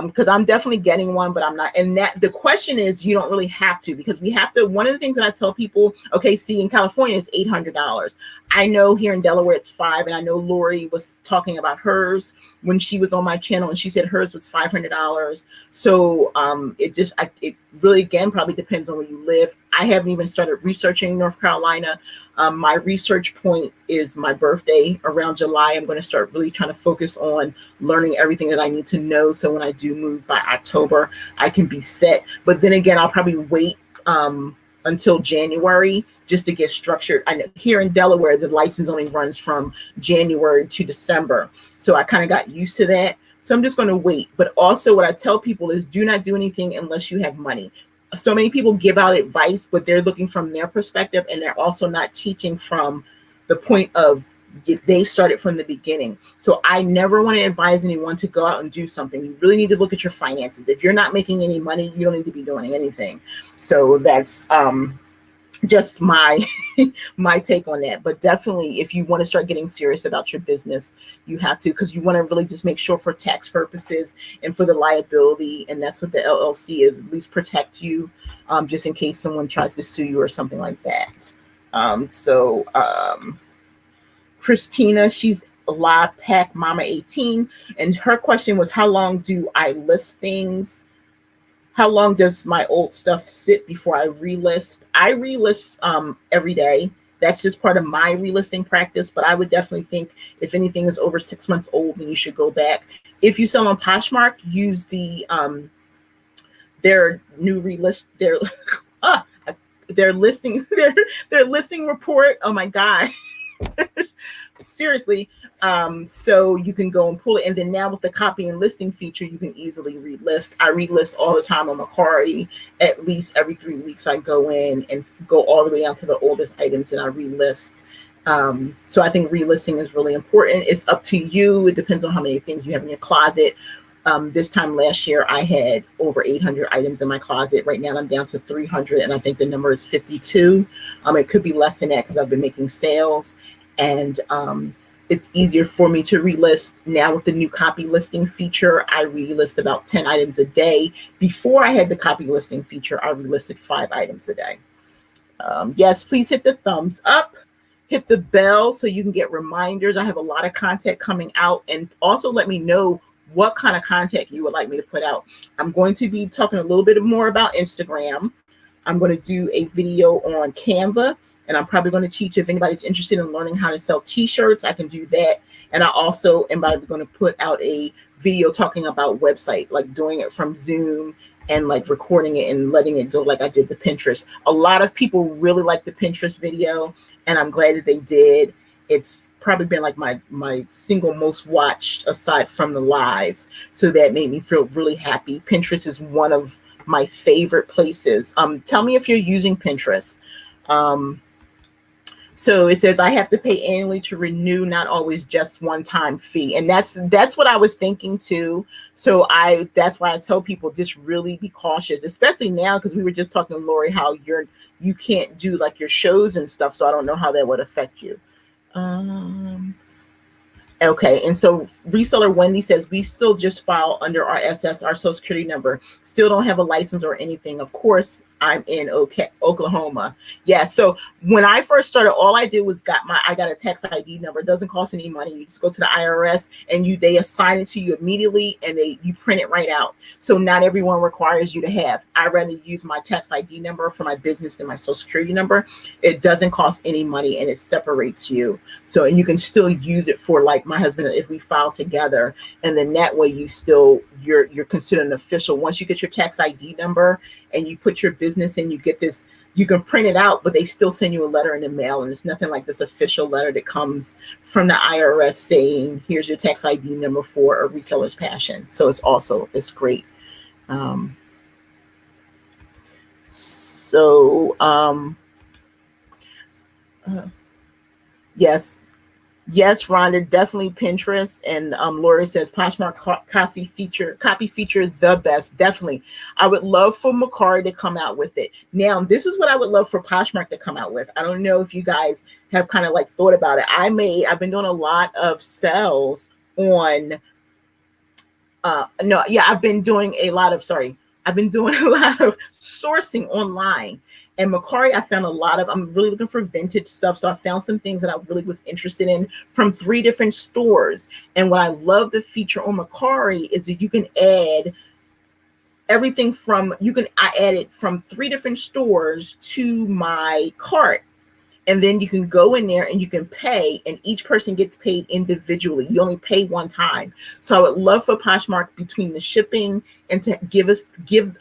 Because I'm definitely getting one, but I'm not. And that the question is, you don't really have to, because we have to. One of the things that I tell people, okay, see, in California it's $800. I know here in Delaware it's $500, and I know Lori was talking about hers when she was on my channel, and she said hers was $500. So it really, again, probably depends on where you live. I haven't even started researching North Carolina. My research point is my birthday around July. I'm going to start really trying to focus on learning everything that I need to know. So when I do move by October, I can be set. But then again, I'll probably wait until January just to get structured. I know here in Delaware, the license only runs from January to December. So I kind of got used to that. So I'm just going to wait. But also what I tell people is do not do anything unless you have money. So many people give out advice, but they're looking from their perspective, and they're also not teaching from the point of if they started from the beginning. So I never want to advise anyone to go out and do something. You really need to look at your finances. If you're not making any money, you don't need to be doing anything. So that's just my my take on that. But definitely, if you want to start getting serious about your business, you have to, because you want to really just make sure for tax purposes and for the liability, and that's what the LLC at least protect you, just in case someone tries to sue you or something like that. Christina, she's Live Pack Mama 18, and her question was, how long do I list things? How long does my old stuff sit before I relist? I relist every day. That's just part of my relisting practice. But I would definitely think if anything is over 6 months old, then you should go back. If you sell on Poshmark, use their new relist their listing their listing report. Oh my God. Seriously. So you can go and pull it. And then now with the copy and listing feature, you can easily relist. I relist all the time on Macari. At least every 3 weeks, I go in and go all the way down to the oldest items and I relist. So I think relisting is really important. It's up to you. It depends on how many things you have in your closet. This time last year, I had over 800 items in my closet. Right now, I'm down to 300, and I think the number is 52. It could be less than that because I've been making sales. And it's easier for me to relist now with the new copy listing feature. I relist about 10 items a day. Before I had the copy listing feature, I relisted 5 items a day. Yes, please hit the thumbs up, hit the bell so you can get reminders. I have a lot of content coming out, and also let me know what kind of content you would like me to put out. I'm going to be talking a little bit more about Instagram. I'm going to do a video on Canva. And I'm probably going to teach, if anybody's interested in learning how to sell t-shirts, I can do that. And I also am probably going to put out a video talking about website, like doing it from Zoom and like recording it and letting it go like I did the Pinterest. A lot of people really like the Pinterest video, and I'm glad that they did. It's probably been like my single most watched aside from the lives. So that made me feel really happy. Pinterest is one of my favorite places. Tell me if you're using Pinterest. So it says I have to pay annually to renew, not always just one-time fee. And that's what I was thinking too. So that's why I tell people just really be cautious, especially now, because we were just talking to Lori how you can't do like your shows and stuff. So I don't know how that would affect you. Okay, and so reseller Wendy says we still just file under our SS, our social security number. Still don't have a license or anything. Of course, I'm in Oklahoma. Yeah. So when I first started, all I did was I got a tax ID number. It doesn't cost any money. You just go to the IRS and they assign it to you immediately, and you print it right out. So not everyone requires you to have. I rather use my tax ID number for my business than my social security number. It doesn't cost any money, and it separates you. So, and you can still use it for, like my husband, if we file together, and then that way you're considered an official. Once you get your tax ID number and you put your business in, you get this, you can print it out, but they still send you a letter in the mail, and it's nothing like this official letter that comes from the IRS saying, here's your tax ID number for a reseller's passion. So it's great. Yes. Yes, Rhonda, definitely Pinterest. And Lori says Poshmark copy feature the best. Definitely. I would love for Mercari to come out with it. Now, this is what I would love for Poshmark to come out with. I don't know if you guys have kind of like thought about it. I've been doing a lot of sales on I've been doing a lot of sourcing online. And Mercari, I found I'm really looking for vintage stuff. So I found some things that I really was interested in from 3 different stores. And what I love the feature on Mercari is that you can add everything I added from 3 different stores to my cart. And then you can go in there and you can pay, and each person gets paid individually. You only pay one time. So I would love for Poshmark, between the shipping and to give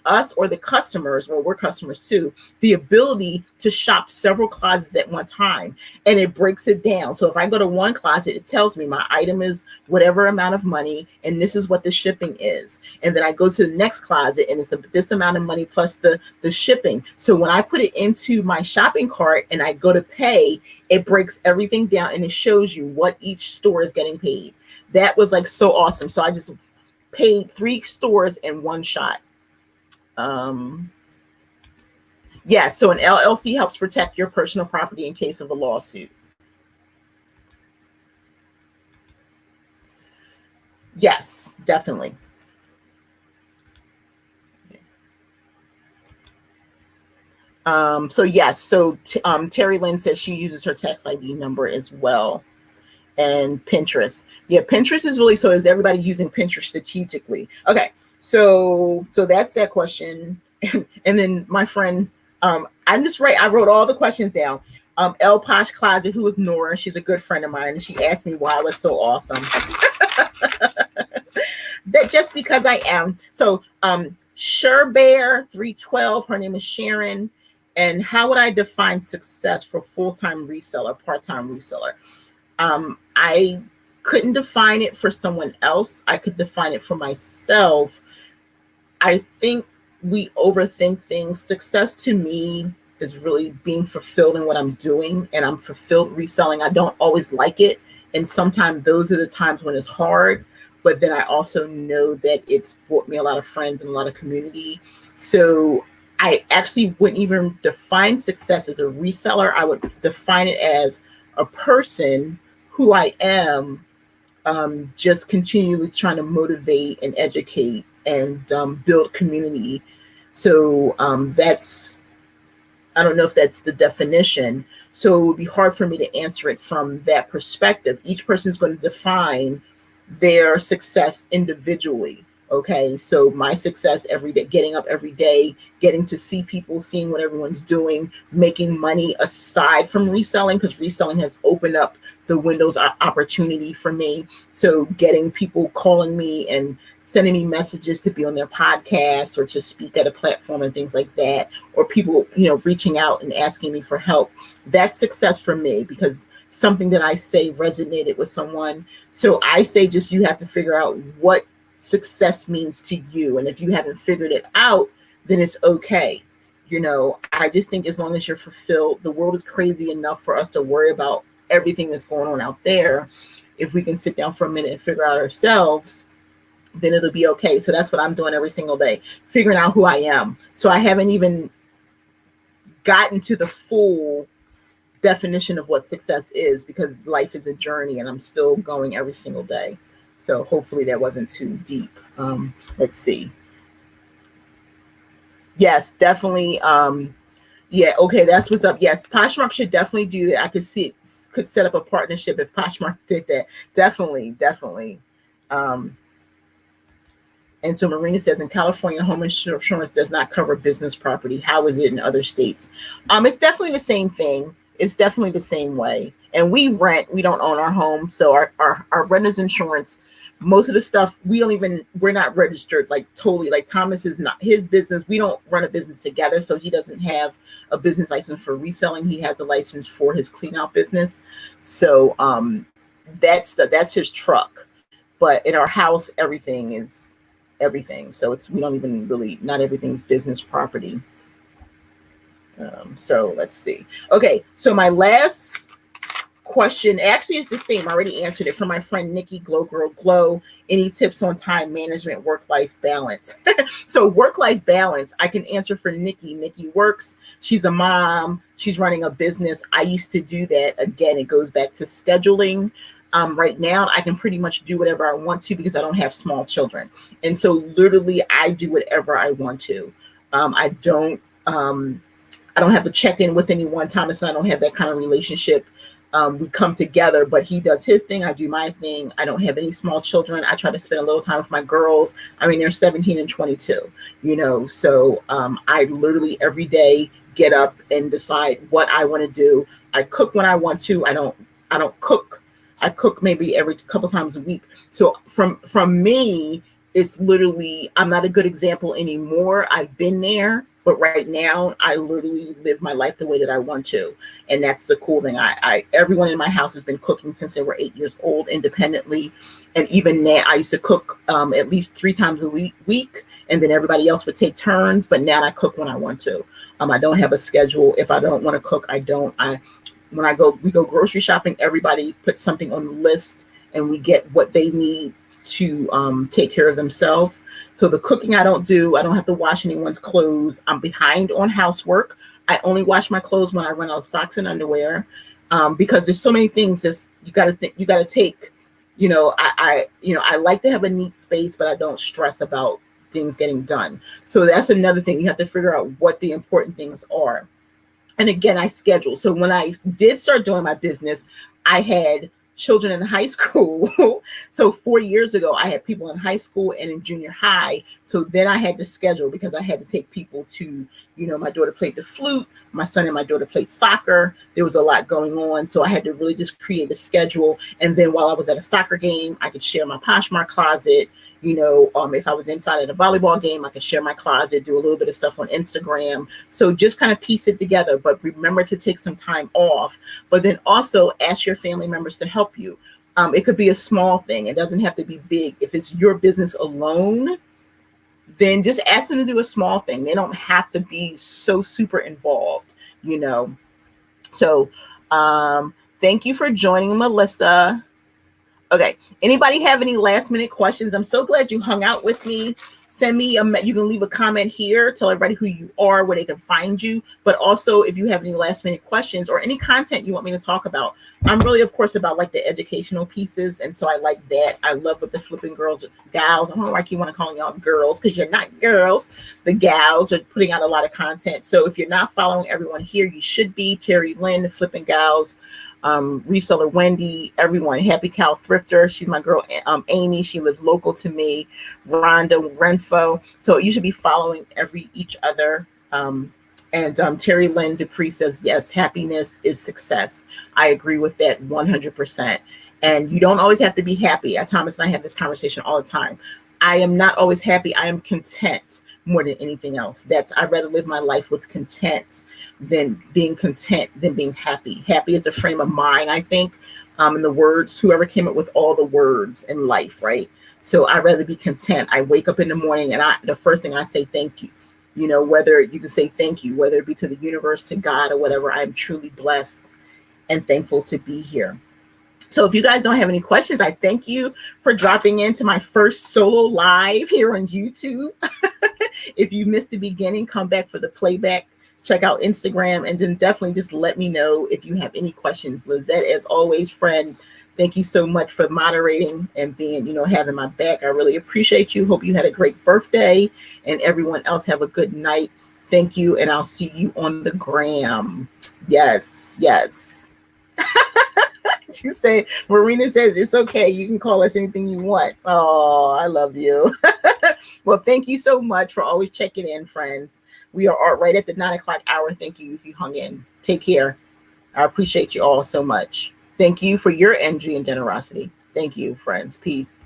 us or the customers, well, we're customers too, the ability to shop several closets at one time. And it breaks it down. So if I go to one closet, it tells me my item is whatever amount of money, and this is what the shipping is. And then I go to the next closet, and it's this amount of money plus the shipping. So when I put it into my shopping cart and I go to pay, it breaks everything down, and it shows you what each store is getting paid. That was like so awesome. So I just paid 3 stores in one shot. Yes. So an LLC helps protect your personal property in case of a lawsuit. Yes, definitely. So yes, so Terry Lynn says she uses her tax ID number as well. And Pinterest. Yeah, Pinterest is really, so is everybody using Pinterest strategically? Okay, so that's that question. And then my friend, I wrote all the questions down. El Posh Closet, who is Nora, she's a good friend of mine, and she asked me why I was so awesome. That just because I am. So Bear 312, her name is Sharon. And how would I define success for full-time reseller, part-time reseller? I couldn't define it for someone else. I could define it for myself. I think we overthink things. Success to me is really being fulfilled in what I'm doing, and I'm fulfilled reselling. I don't always like it, and sometimes those are the times when it's hard, but then I also know that it's brought me a lot of friends and a lot of community. So I actually wouldn't even define success as a reseller. I would define it as a person who I am, just continually trying to motivate and educate and build community. So I don't know if that's the definition. So it would be hard for me to answer it from that perspective. Each person is going to define their success individually. Okay, so my success every day, getting up every day, getting to see people, seeing what everyone's doing, making money aside from reselling, because reselling has opened up the windows of opportunity for me. So getting people calling me and sending me messages to be on their podcast or to speak at a platform and things like that, or people, reaching out and asking me for help. That's success for me, because something that I say resonated with someone. So I say, just, you have to figure out what success means to you. And if you haven't figured it out, then it's okay. I just think as long as you're fulfilled, the world is crazy enough for us to worry about everything that's going on out there. If we can sit down for a minute and figure out ourselves, then it'll be okay. So that's what I'm doing every single day, figuring out who I am. So I haven't even gotten to the full definition of what success is, because life is a journey and I'm still going every single day. So hopefully that wasn't too deep. Let's see. Yes, definitely. Yeah, okay, that's what's up. Yes, Poshmark should definitely do that. I could see it, could set up a partnership if Poshmark did that. Definitely, definitely. Um, and so Marina says in California, home insurance does not cover business property. How is it in other states? It's definitely the same thing. It's definitely the same way. And we rent, we don't own our home. So our renter's insurance, most of the stuff, we're not registered like totally. Like Thomas is not his business. We don't run a business together. So he doesn't have a business license for reselling. He has a license for his clean out business. So that's his truck. But in our house, everything is everything. So we don't even really, not everything's business property. So let's see. Okay, so my last question actually is the same. I already answered it from my friend Nikki, Glow Girl Glow. Any tips on time management, work-life balance? So work-life balance, I can answer for Nikki. Nikki works. She's a mom. She's running a business. I used to do that. Again, it goes back to scheduling. Right now, I can pretty much do whatever I want to because I don't have small children. And so literally, I do whatever I want to. I don't have to check in with anyone. Thomas and I don't have that kind of relationship. We come together, but he does his thing. I do my thing. I don't have any small children. I try to spend a little time with my girls. I mean, they're 17 and 22, so I literally every day get up and decide what I want to do. I cook when I want to. I don't cook. I cook maybe every couple times a week. So from me, it's literally, I'm not a good example anymore. I've been there, but right now I literally live my life the way that I want to. And that's the cool thing. Everyone in my house has been cooking since they were 8 years old independently. And even now I used to cook at least 3 times a week. And then everybody else would take turns. But now I cook when I want to. I don't have a schedule. If I don't want to cook, I don't. When we go grocery shopping, everybody puts something on the list and we get what they need to take care of themselves. So the cooking I don't do. I don't have to wash anyone's clothes. I'm behind on housework. I only wash my clothes when I run out of socks and underwear, because there's so many things that you got to take. I like to have a neat space, but I don't stress about things getting done. So that's another thing. You have to figure out what the important things are. And again, I schedule. So when I did start doing my business, I had children in high school. So 4 years ago, I had people in high school and in junior high. So then I had to schedule because I had to take people to, my daughter played the flute. My son and my daughter played soccer. There was a lot going on. So I had to really just create a schedule. And then while I was at a soccer game, I could share my Poshmark closet. If I was inside at a volleyball game, I could share my closet, do a little bit of stuff on Instagram. So just kind of piece it together, but remember to take some time off, but then also ask your family members to help you. It could be a small thing. It doesn't have to be big. If it's your business alone, then just ask them to do a small thing. They don't have to be so super involved, So thank you for joining, Melissa. Okay. Anybody have any last minute questions? I'm so glad you hung out with me. Send me you can leave a comment here. Tell everybody who you are, where they can find you. But also if you have any last minute questions or any content you want me to talk about, I'm really, of course, about like the educational pieces. And so I like that. I love what the flipping gals. I don't know why I keep want to calling y'all girls, because you're not girls. The gals are putting out a lot of content. So if you're not following everyone here, you should be. Terry Lynn, the flipping gals. Reseller Wendy, everyone, Happy Cow Thrifter, she's my girl. Amy, she lives local to me. Rhonda Renfo. So you should be following each other. And Terry Lynn Dupree says, yes, happiness is success. I agree with that 100%. And you don't always have to be happy. Thomas and I have this conversation all the time. I am not always happy. I am content more than anything else. I'd rather live my life with content than being content than being happy. Happy is a frame of mind, I think. In the words, whoever came up with all the words in life, right? So I'd rather be content. I wake up in the morning and the first thing I say, thank you. Whether you can say thank you, whether it be to the universe, to God, or whatever, I'm truly blessed and thankful to be here. So if you guys don't have any questions, I thank you for dropping into my first solo live here on YouTube. If you missed the beginning, come back for the playback. Check out Instagram, and then definitely just let me know if you have any questions. Lizette, as always, friend, thank you so much for moderating and being, having my back. I really appreciate you. Hope you had a great birthday, and everyone else have a good night. Thank you, and I'll see you on the gram. Yes, yes. She say, Marina says it's okay. You can call us anything you want. Oh, I love you. Well, thank you so much for always checking in, friends. We are right at the 9 o'clock hour. Thank you if you hung in. Take care. I appreciate you all so much. Thank you for your energy and generosity. Thank you, friends. Peace.